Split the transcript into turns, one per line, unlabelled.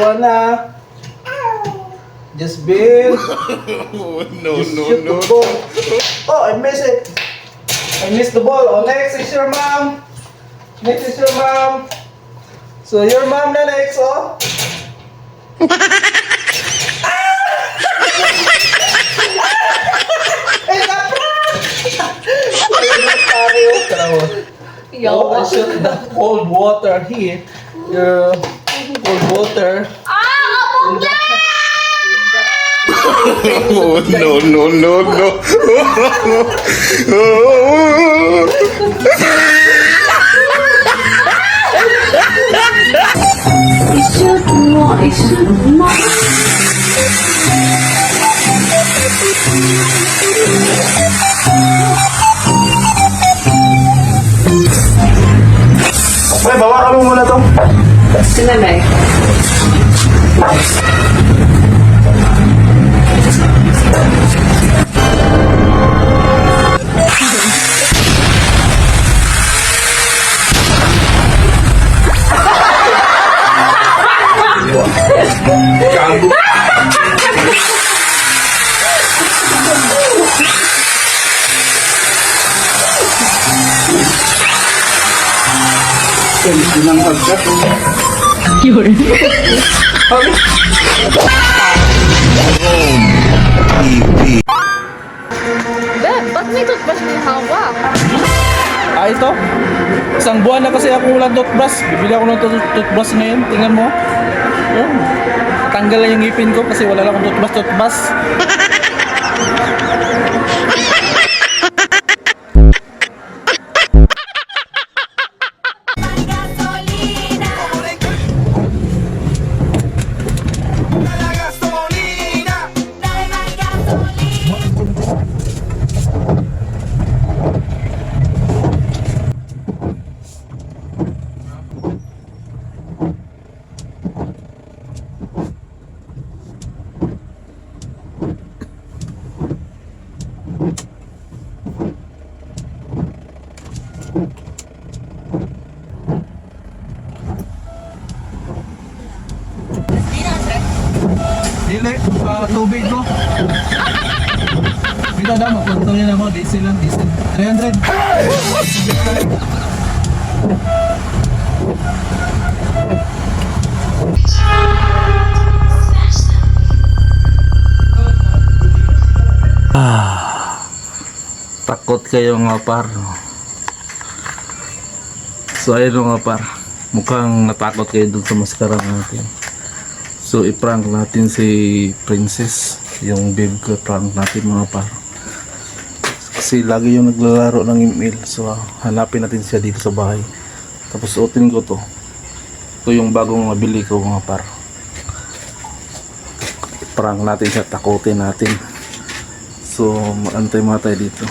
wanna just build. Just shoot the ball. Oh, I miss it. I missed the ball. Oh, next is your mom. Next is your mom. So your mom na next, oh. Oh, I should have cold water here. Your cold water.
No.
May bawa ka mo muna to.
Sinanay.
Beb, ba't may toothbrush na yung hawak?
Ah, ito. Isang buwan na kasi ako walang toothbrush. Bibili ako ng toothbrush ngayon. Tingnan mo. Yun. Tanggal na yung ngipin ko kasi wala lang akong toothbrush. Dili, tubig ko. Dito daw, magpunto niya na mo. Diesel lang, diesel. 300. Takot kayo nga par. So ayun nga par, mukhang natakot kayo dun sa maskara natin. So i-prank natin si Princess, yung babe ko, prank natin mga par. Kasi lagi yung naglalaro ng email. So hanapin natin siya dito sa bahay. Tapos suotin ko to. Ito yung bagong nabili ko mga par. Prank natin siya, takutin natin. So maantay mga tayo dito.